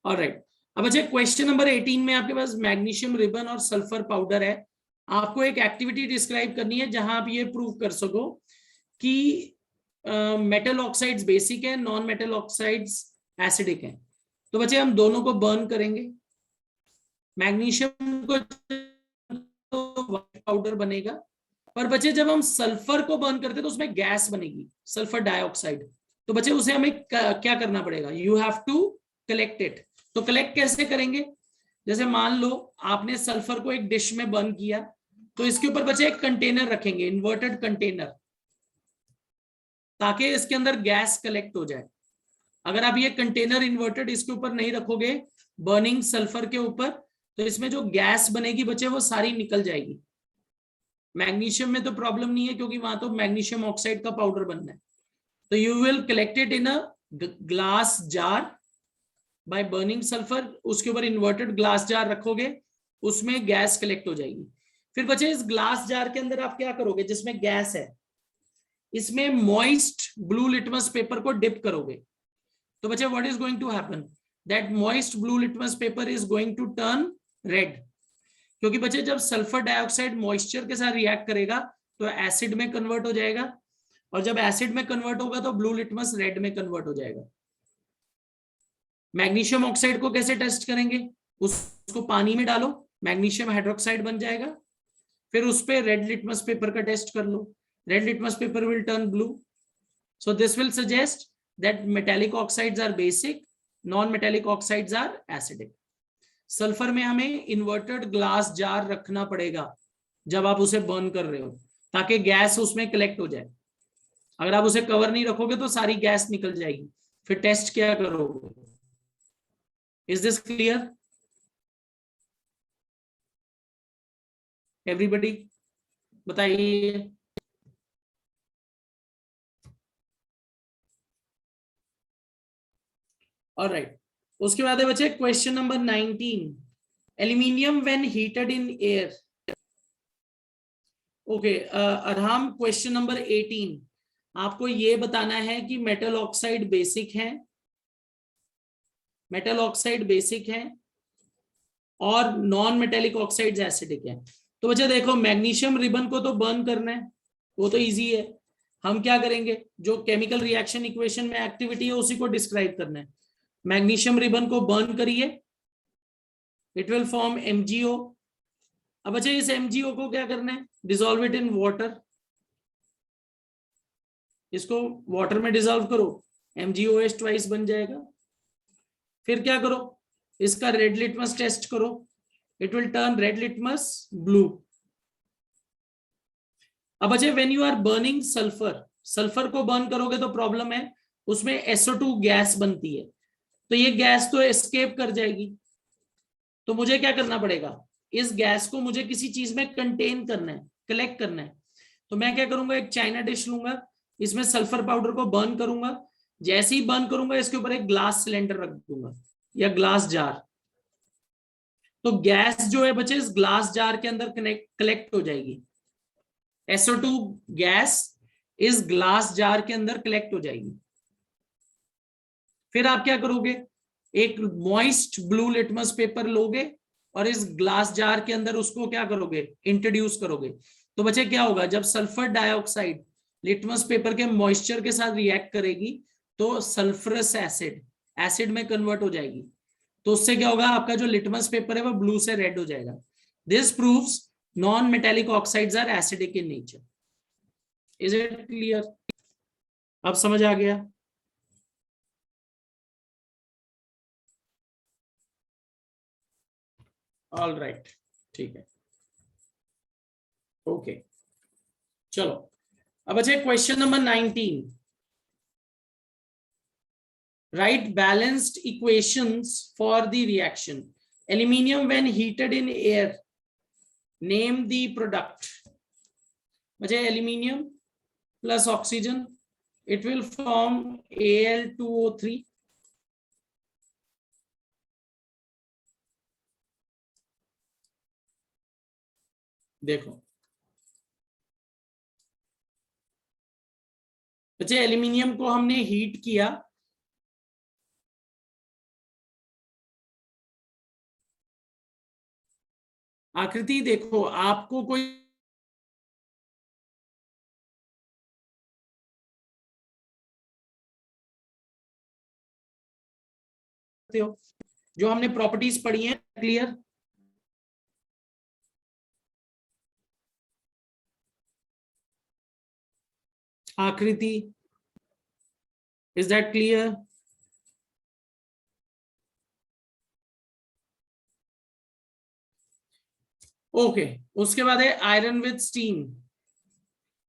Alright, अब अच्छा क्वेश्चन नंबर 18 में आपके पास मैग्नीशियम रिबन और सल्फर पाउडर है। आपको एक एक्टिविटी डिस्क्राइब करनी है जहां आप ये प्रूव कर सको कि मेटल ऑक्साइड्स बेसिक है, नॉन मेटल ऑक्साइड्स एसिडिक है। तो बच्चे हम दोनों को बर्न करेंगे। मैग्नीशियम को तो व्हाइट पाउडर बनेगा, पर बच्चे जब हम सल्फर को बर्न करते हैं तो उसमें गैस बनेगी, सल्फर डाइऑक्साइड। तो बच्चे उसे हमें क्या करना पड़ेगा, you have to collect it. तो कलेक्ट कैसे करेंगे, जैसे मान लो आपने सल्फर को एक डिश में बर्न किया, तो इसके ऊपर बच्चे एक कंटेनर रखेंगे, इन्वर्टेड कंटेनर, ताकि इसके अंदर गैस कलेक्ट हो जाए। अगर आप ये कंटेनर इन्वर्टेड इसके ऊपर नहीं रखोगे बर्निंग सल्फर के ऊपर, तो इसमें जो गैस बनेगी बच्चे वो सारी निकल जाएगी। मैग्नीशियम में तो प्रॉब्लम नहीं है क्योंकि वहां तो मैग्नीशियम ऑक्साइड का पाउडर बनना है। तो you will collect it in a glass jar by burning sulphur, उसके ऊपर इन्वर्टेड ग्लास जार रखोगे, उसमें गैस कलेक्ट हो जाएगी। फिर बच्चे इस ग्लास जार के अंदर आप क्या करोगे, जिसमें गैस है, इसमें मॉइस्ट ब्लू लिटमस पेपर को डिप करोगे। तो बच्चे what is going to happen, that moist blue litmus paper is going to turn red, क्योंकि बच्चे जब सल्फर डाइऑक्साइड मॉइस्चर के साथ रिएक्ट करेगा तो एसिड में कन्वर्ट हो जाएगा, और जब एसिड में कन्वर्ट होगा तो ब्लू लिटमस रेड में कन्वर्ट हो जाएगा। मैग्नीशियम ऑक्साइड को कैसे टेस्ट करेंगे, उसको पानी में डालो, मैग्नीशियम हाइड्रोक्साइड बन जाएगा, फिर उस पे रेड लिटमस पेपर का टेस्ट कर लो, red litmus paper will turn blue. So this will suggest that metallic oxides are basic, non metallic oxides are acidic. Sulphur में हमें इन्वर्टेड ग्लास जार रखना पड़ेगा जब आप उसे बर्न कर रहे हो, ताकि गैस उसमें कलेक्ट हो जाए। अगर आप उसे कवर नहीं रखोगे तो सारी गैस निकल जाएगी, फिर टेस्ट क्या करोगे। इज दिस क्लियर एवरीबडी, बताइए। ऑलराइट, उसके बाद है बच्चे question number 19, aluminium when heated in air. Okay अरहाम, question number 18, आपको ये बताना है कि मेटल ऑक्साइड बेसिक है, मेटल ऑक्साइड बेसिक है और नॉन मेटेलिक ऑक्साइड्स एसिडिक है। तो बच्चे देखो, मैग्नीशियम रिबन को तो बर्न करना है, वो तो इजी है। हम क्या करेंगे, जो केमिकल रिएक्शन इक्वेशन में एक्टिविटी है उसी को डिस्क्राइब करना है। मैग्नीशियम रिबन को बर्न करिए, इट विल फॉर्म MgO। अब बच्चे इस MgO को क्या करना है, डिसॉल्व इट इन वाटर, इसको वाटर में डिसॉल्व करो, MgOH ट्वाइस बन जाएगा। फिर क्या करो, इसका रेड लिटमस टेस्ट करो, it will turn red litmus blue. अब बच्चे when you are burning sulphur, sulphur को बर्न करोगे तो प्रॉब्लम है, उसमें SO2 गैस बनती है, तो ये गैस तो एस्केप कर जाएगी। तो मुझे क्या करना पड़ेगा, इस गैस को मुझे किसी चीज में कंटेन करना है, कलेक्ट करना है। तो मैं क्या करूंगा, एक चाइना डिश लूंगा, इसमें सल्फर पाउडर को बर्न करूंगा, जैसे ही बर्न करूंगा इसके ऊपर एक ग्लास सिलेंडर रख दूंगा या ग्लास जार। तो गैस जो है बच्चे इस ग्लास जार के अंदर कलेक्ट हो जाएगी, SO2 गैस इस ग्लास जार के अंदर कलेक्ट हो जाएगी। फिर आप क्या करोगे, एक मॉइस्ट ब्लू लिटमस पेपर लोगे और इस ग्लास जार के अंदर उसको क्या करोगे, इंट्रोड्यूस करोगे। तो बच्चे क्या होगा, जब सल्फर डाइऑक्साइड लिटमस पेपर के मॉइस्चर के साथ रिएक्ट करेगी तो सल्फरस एसिड एसिड में कन्वर्ट हो जाएगी। तो उससे क्या होगा, आपका जो लिटमस पेपर है वो ब्लू से रेड हो जाएगा। This proves non metallic oxides are acidic in nature. Is it clear, अब समझ आ गया। ऑल राइट, ठीक है, ओके चलो। अब अच्छा question number 19, write balanced equations for the reaction aluminium when heated in air, name the product। बच्चे aluminium plus oxygen, it will form Al2O3। देखो बच्चे, एल्यूमिनियम को हमने हीट किया, आकृति देखो, आपको कोई हो जो हमने प्रॉपर्टीज पढ़ी हैं, क्लियर? आकृति, इज दैट क्लियर? ओके, उसके बाद है आयरन विद स्टीम।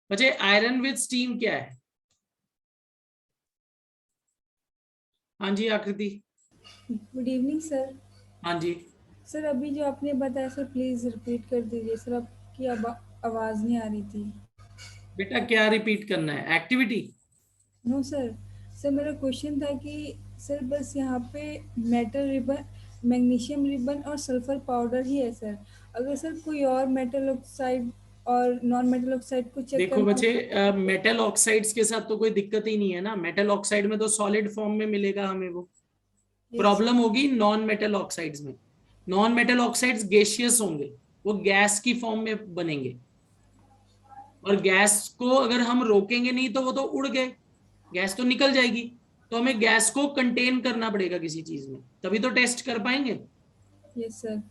बच्चे आयरन विद स्टीम क्या है? हाँ जी आकृति। Good evening sir. हाँ जी सर अभी जो आपने बताया सर प्लीज़ रिपीट कर दीजिए सर, आपकी आवाज़ नहीं आ रही थी। बेटा, क्या रिपीट करना है? एक्टिविटी? नो सर, सर मेरा क्वेश्चन था कि सर बस यहाँ पे मेटल रिबन, मैग्नीशियम रिबन और सल्फर पाउडर ही है सर। अगर सर कोई और मेटल ऑक्साइड और नॉन मेटल ऑक्साइड को चेक देखो करना बच्चे, हो तो? मेटल ऑक्साइड्स के साथ तो कोई दिक्कत ही नहीं है ना। मेटल ऑक्साइड में तो सॉलिड फॉर्म में मिलेगा हमें वो। यस। प्रॉब्लम होगी नॉन मेटल ऑक्साइड्स में। नॉन मेटल ऑक्साइड्स गैसियस होंगे, वो गैस की फॉर्म में बनेंगे, और गैस को अगर हम रोकेंगे नहीं तो वो तो उड़ गए, गैस तो निकल जाएगी। तो हमें गैस को कंटेन करना पड़ेगा किसी चीज में, तभी तो टेस्ट कर पाएंगे। Yes sir.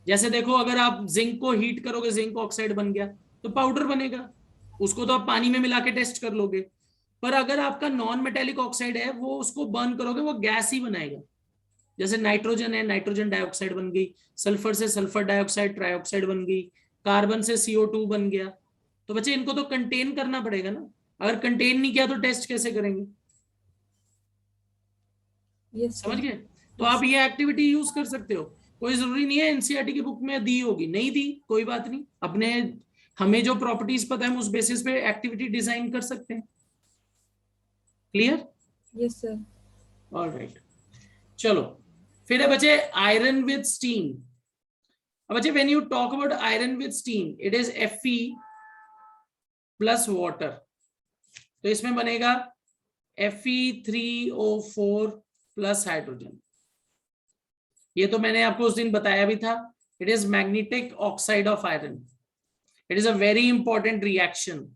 जैसे देखो, अगर आप जिंक को हीट करोगे, जिंक ऑक्साइड बन गया तो पाउडर बनेगा, उसको तो आप पानी में मिला के टेस्ट कर लोगे। पर अगर आपका नॉन मेटेलिक ऑक्साइड है, वो उसको बर्न करोगे, वो गैस ही बनाएगा। जैसे नाइट्रोजन है, नाइट्रोजन डाइऑक्साइड बन गई, सल्फर से सल्फर डाइऑक्साइड ट्राइऑक्साइड बन गई, कार्बन से CO2 बन गया। तो बच्चे इनको तो कंटेन करना पड़ेगा ना। अगर कंटेन नहीं किया तो टेस्ट कैसे करेंगे? यस समझ सर। गए? तो यस। आप ये एक्टिविटी यूज कर सकते हो। कोई जरूरी नहीं है एनसीईआरटी की बुक में दी होगी, नहीं दी कोई बात नहीं। अपने हमें जो प्रॉपर्टीज पता है, हम उस बेसिस पे एक्टिविटी डिजाइन कर सकते हैं। क्लियर? Yes sir. ऑलराइट, चलो। फिर है बच्चे आयरन विद स्टीम। अब बच्चे when you talk about iron with steam, it is Fe plus water. तो इसमें बनेगा Fe3O4 प्लस हाइड्रोजन। ये तो मैंने आपको उस दिन बताया भी था। It is magnetic oxide of iron. It is a very important reaction,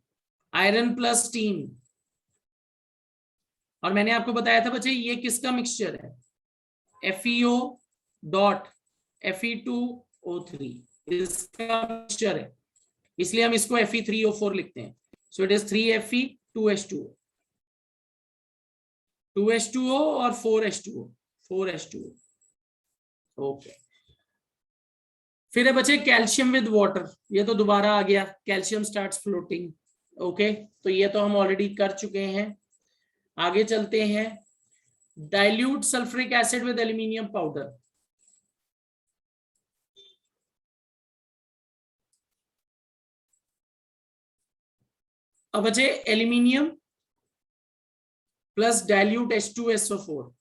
iron plus steam. और मैंने आपको बताया था बच्चे, ये किसका मिक्सचर है? FeO डॉट Fe2O3 इसका मिक्सचर है, इसलिए हम इसको Fe3O4 लिखते हैं। So it is 3Fe 2H2O, 2H2O और 4H2O, 4H2O। ओके। फिर है बच्चे कैल्शियम विद वाटर। ये तो दोबारा आ गया, कैल्शियम स्टार्ट्स फ्लोटिंग। ओके, तो ये तो हम ऑलरेडी कर चुके हैं। आगे चलते हैं, dilute sulphuric acid with aluminium powder. अब बचे एल्यूमिनियम प्लस डाइल्यूट H2SO4।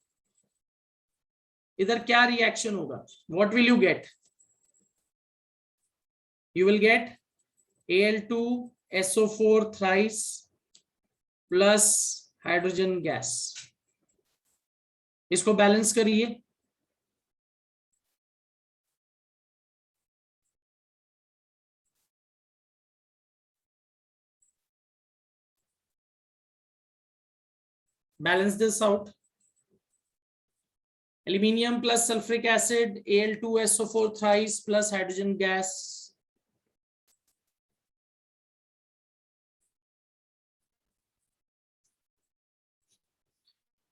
इधर क्या रिएक्शन होगा? What will you get? You will get Al2SO4 thrice plus hydrogen gas. इसको बैलेंस करिए। Balance this out. Aluminium plus sulphuric acid, Al2SO4 thrice plus hydrogen gas.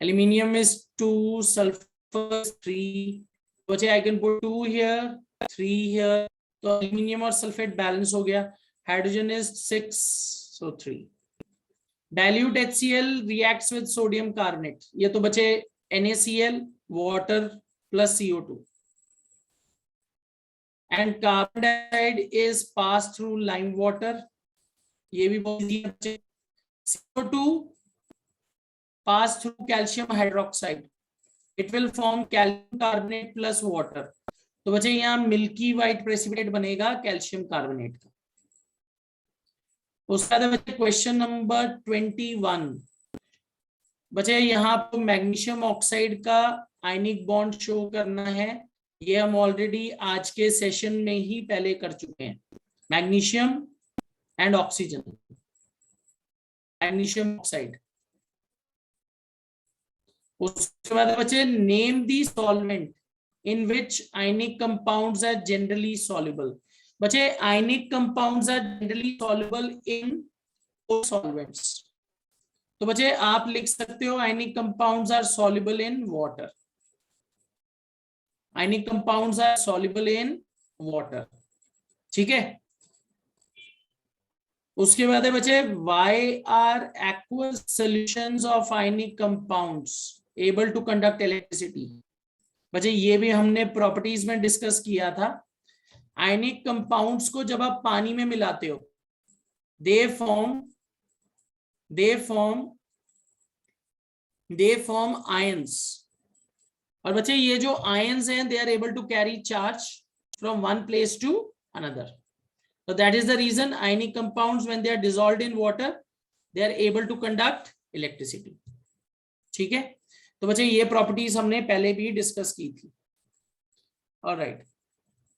Aluminium is 2, sulfur is 3. बचे I can put 2 here, 3 here. तो aluminium और सल्फेट बैलेंस हो गया. Hydrogen is 6, so 3. Dilute HCl reacts with sodium carbonate. ये तो बचे NaCl, water plus CO2. And carbon dioxide is passed through lime water. ये भी बहुत easy है. CO2 pass through calcium hydroxide. It will form calcium carbonate plus water. तो बच्चे यहाँ मिल्की व्हाइट प्रेसिपिटेट बनेगा कैल्शियम कार्बोनेट का। उसके बाद बच्चे क्वेश्चन नंबर 21। बच्चे यहाँ आपको मैग्नीशियम ऑक्साइड का आयनिक बॉन्ड शो करना है ये हम ऑलरेडी आज के सेशन में ही पहले कर चुके हैं, magnesium and oxygen, magnesium oxide. उसके बाद बचे name the solvent in which ionic compounds are generally soluble. बचे ionic compounds are generally soluble in solvents. तो बचे आप लिख सकते हो ionic compounds are soluble in water, ionic compounds are soluble in water, ठीक है। उसके बाद है बचे why are aqueous solutions of ionic compounds able to conduct electricity. बचे ये भी हमने प्रॉपर्टीज में डिस्कस किया था। आयनिक कंपाउंड्स को जब आप पानी में मिलाते हो, दे फॉर्म आयंस। और बच्चे ये जो आयंस हैं they are able to carry charge from one place to another. So that is the reason ionic compounds when they are dissolved in water they are able to conduct electricity, ठीक है। तो बच्चे ये प्रॉपर्टीज हमने पहले भी डिस्कस की थी। Alright,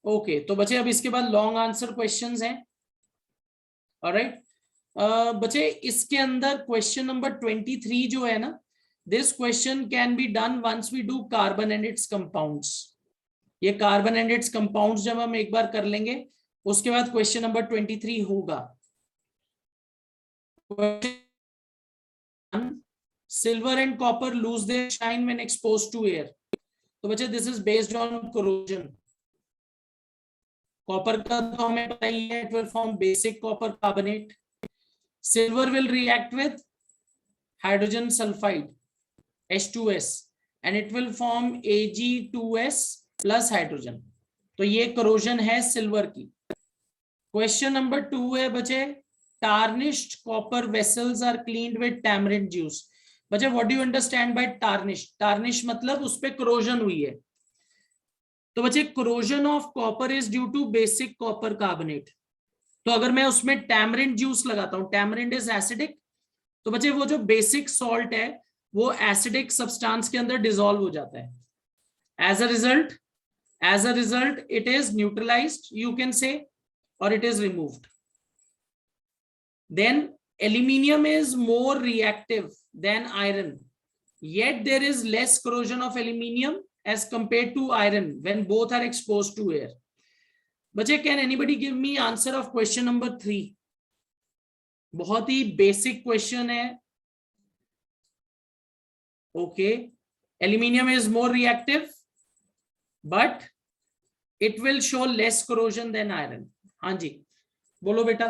okay. तो बच्चे अब इसके बाद लॉन्ग आंसर क्वेश्चंस हैं। ऑलराइट, बच्चे इसके अंदर क्वेश्चन नंबर 23 जो है ना, this question can be done once we do carbon and its compounds. ये कार्बन एंड इट्स कंपाउंड्स जब हम एक बार कर लेंगे उसके बाद क्वेश्चन नंबर 23 होगा। Silver and copper lose their shine when exposed to air. तो बच्चे this is based on corrosion. Copper का तो हमें पता ही है, it will form basic copper carbonate. Silver will react with hydrogen sulphide H2S and it will form Ag2S plus hydrogen. तो ये कोरोजन है सिल्वर की। क्वेश्चन नंबर 2 है बचे tarnished copper vessels are cleaned with tamarind juice. बचे what do you understand by tarnish? Tarnish मतलब उस पे कोरोजन हुई है। तो बचे corrosion of copper is due to basic copper carbonate. तो अगर मैं उसमें टैमरिंड जूस लगाता हूं, टैमरिंड इज एसिडिक, तो बचे वो जो बेसिक सॉल्ट है वो एसिडिक सब्सटेंस के अंदर डिसॉल्व हो जाता है। As a result it is neutralised, you can say, or it is removed. Then aluminium is more reactive than iron, yet there is less corrosion of aluminium as compared to iron when both are exposed to air. बच्चे, can anybody give me answer of question number 3? बहुत ही बेसिक क्वेश्चन है। Okay, aluminium is more reactive but it will show less corrosion than iron. हाँ जी, बोलो बेटा।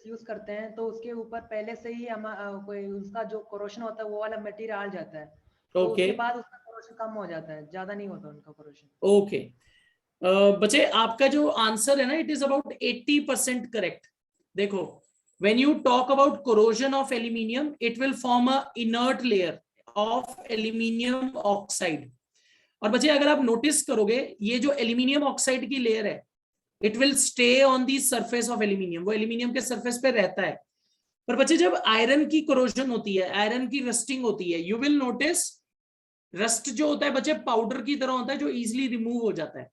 यूज करते हैं तो उसके ऊपर पहले से ही हम कोई उसका जो कोरोशन होता है वो वाला मटेरियल आ जाता है, तो उसके बाद उसका कोरोशन कम हो जाता है, ज्यादा नहीं होता उनका कोरोशन। ओके बच्चे, आपका जो आंसर है ना इट इज अबाउट 80% करेक्ट। देखो, when you talk about corrosion of aluminium it will form a inert layer of aluminium oxide. और बच्चे अगर आप नोटिस करोगे ये जो एल्यूमिनियम ऑक्साइड की लेयर है it will stay on the surface of aluminium, वो एल्यूमिनियम के सरफेस पे रहता है। पर बच्चे जब आयरन की कोरोजन होती है, आयरन की रस्टिंग होती है, यू विल नोटिस रस्ट जो होता है बच्चे पाउडर की तरह होता है जो इजीली रिमूव हो जाता है।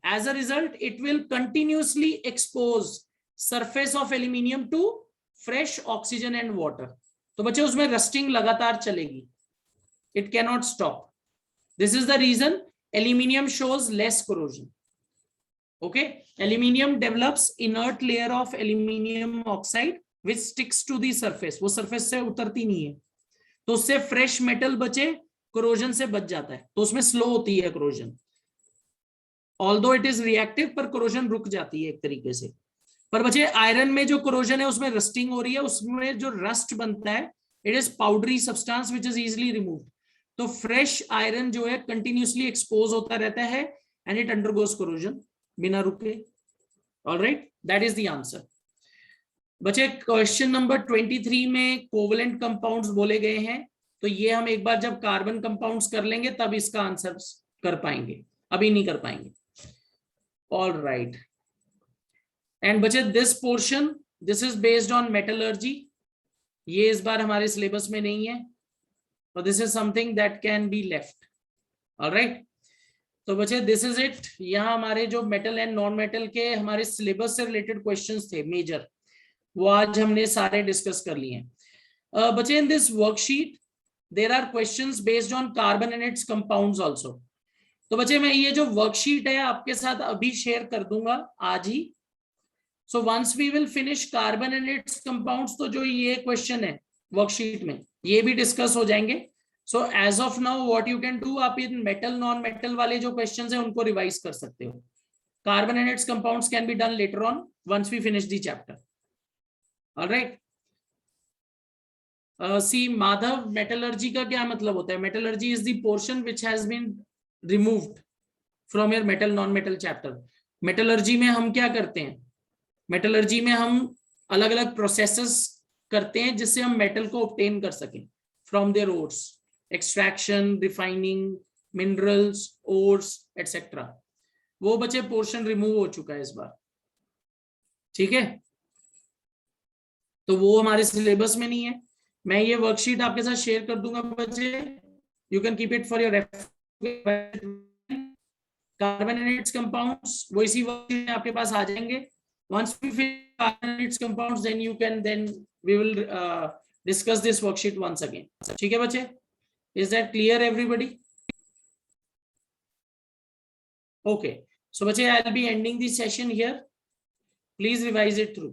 As a result it will continuously expose surface of aluminium to fresh oxygen and water. तो बच्चे उसमें रस्टिंग लगातार चलेगी, it can not stop. This is the reason aluminium shows less corrosion. Okay, aluminium develops inert layer of aluminium oxide which sticks to the surface, वो surface से उतरती नहीं है, तो उससे fresh metal बचे corrosion से बच जाता है, तो उसमें slow होती है corrosion, although it is reactive पर corrosion रुक जाती है एक तरीके से। पर बचे आयरन में जो corrosion है उसमें rusting हो रही है, उसमें जो rust बनता है it is powdery substance which is easily removed। तो fresh iron जो है continuously expose होता रहता है and it undergoes corrosion बिना रुके। Alright, that is the answer. बच्चे क्वेश्चन नंबर 23 में कोवेलेंट कंपाउंड्स बोले गए हैं, तो ये हम एक बार जब कार्बन कंपाउंड्स कर लेंगे तब इसका आंसर कर पाएंगे, अभी नहीं कर पाएंगे। ऑलराइट, एंड बच्चे this portion this is based on metallurgy, ये इस बार हमारे सिलेबस में नहीं है, और this is something that can be left. Alright, तो बच्चे दिस इज इट। यहाँ हमारे जो मेटल एंड नॉन मेटल के हमारे सिलेबस से रिलेटेड क्वेश्चंस थे मेजर, वो आज हमने सारे डिस्कस कर लिए हैं। बच्चे in this worksheet there are questions based on carbon and its compounds also. तो बच्चे मैं ये जो वर्कशीट है आपके साथ अभी शेयर कर दूंगा आज ही। So once we will finish carbon and its compounds, तो जो ये क्वेश्चन है वर्कशीट में ये भी डिस्कस हो जाएंगे। So as of now what you can do, आप इन मेटल नॉन मेटल वाले जो क्वेश्चंस हैं उनको रिवाइज कर सकते हो। Carbon and its compounds can be done later on once we finish the chapter. Alright. See Madhav, metallurgy का क्या मतलब होता है? Metallurgy is the portion which has been removed from your metal non metal chapter. Metallurgy में हम क्या करते हैं? मेटलर्जी में हम अलग अलग प्रोसेसेस करते हैं जिससे हम मेटल को ऑब्टेन कर सकें from their ores, extraction, refining, minerals, ores etcetera. वो बच्चे पोर्शन रिमूव हो चुका है इस बार, ठीक है? तो वो हमारे सिलेबस में नहीं है। मैं ये वर्कशीट आपके साथ शेयर कर दूंगा बच्चे, you can keep it for your reference. Carbon and its compounds वो इसी वर्कशीट में आपके पास आ जाएंगे। Once we finish carbon and its compounds, then we will discuss this worksheet once again. ठीक है बच्चे? Is that clear everybody? Okay. So बच्चे, I'll be ending this session here. Please revise it through.